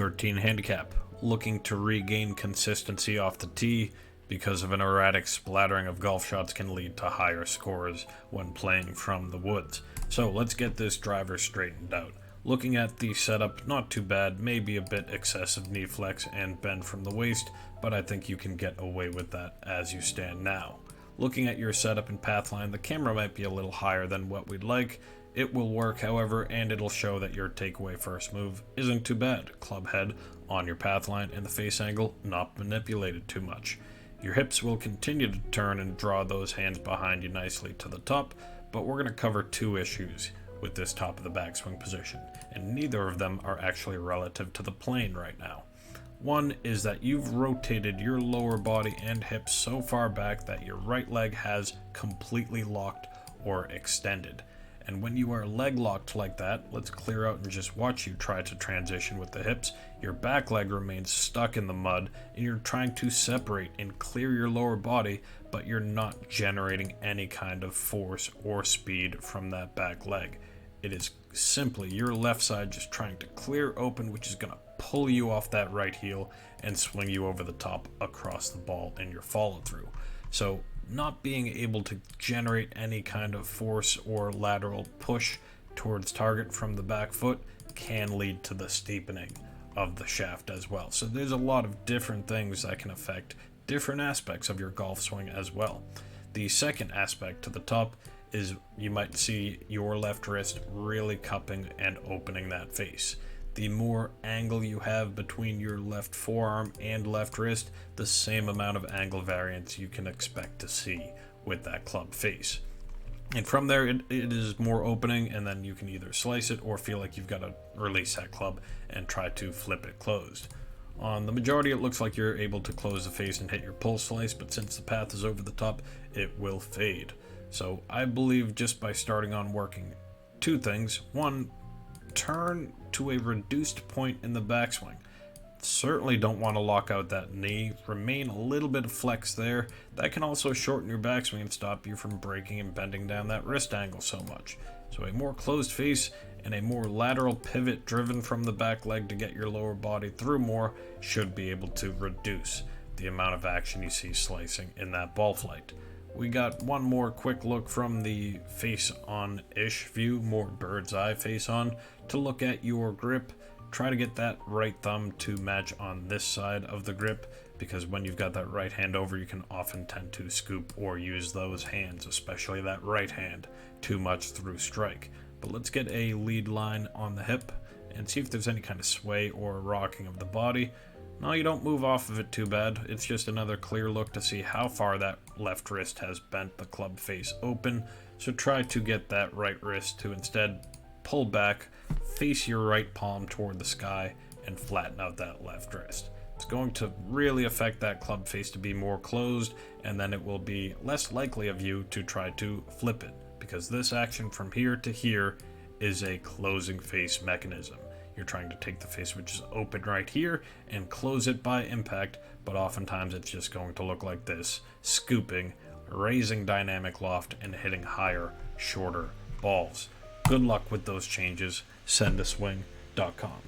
13 handicap, looking to regain consistency off the tee because of an erratic splattering of golf shots can lead to higher scores when playing from the woods. So let's get this driver straightened out. Looking at the setup, not too bad, maybe a bit excessive knee flex and bend from the waist, but I think you can get away with that as you stand now. Looking at your setup and pathline, the camera might be a little higher than what we'd like. It will work, however, and it'll show that your takeaway first move isn't too bad. Club head on your pathline and the face angle not manipulated too much. Your hips will continue to turn and draw those hands behind you nicely to the top, but we're going to cover two issues with this top of the backswing position, and neither of them are actually relative to the plane right now. One is that you've rotated your lower body and hips so far back that your right leg has completely locked or extended. And when you are leg locked like that, let's clear out and just watch you try to transition with the hips. Your back leg remains stuck in the mud and you're trying to separate and clear your lower body, but you're not generating any kind of force or speed from that back leg. It is simply your left side just trying to clear open, which is going to pull you off that right heel and swing you over the top across the ball in your follow through. So not being able to generate any kind of force or lateral push towards target from the back foot can lead to the steepening of the shaft as well. So there's a lot of different things that can affect different aspects of your golf swing as well. The second aspect to the top is you might see your left wrist really cupping and opening that face. The more angle you have between your left forearm and left wrist, the same amount of angle variance you can expect to see with that club face. And from there, it is more opening, and then you can either slice it or feel like you've got to release that club and try to flip it closed. On the majority, it looks like you're able to close the face and hit your pull slice, but since the path is over the top, it will fade. So I believe just by starting on working two things. One, turn to a reduced point in the backswing. Certainly don't want to lock out that knee. Remain a little bit of flex there. That can also shorten your backswing and stop you from breaking and bending down that wrist angle so much. So a more closed face and a more lateral pivot driven from the back leg to get your lower body through more should be able to reduce the amount of action you see slicing in that ball flight. We got one more quick look from the face-on-ish view, more bird's eye face-on, to look at your grip. Try to get that right thumb to match on this side of the grip, because when you've got that right hand over, you can often tend to scoop or use those hands, especially that right hand, too much through strike. But let's get a lead line on the hip and see if there's any kind of sway or rocking of the body. No, you don't move off of it too bad. It's just another clear look to see how far that left wrist has bent the club face open. So try to get that right wrist to instead pull back, face your right palm toward the sky, and flatten out that left wrist. It's going to really affect that club face to be more closed, and then it will be less likely of you to try to flip it, because this action from here to here is a closing face mechanism. You're trying to take the face which is open right here and close it by impact, but oftentimes it's just going to look like this, scooping, raising dynamic loft, and hitting higher, shorter balls. Good luck with those changes. Sendaswing.com.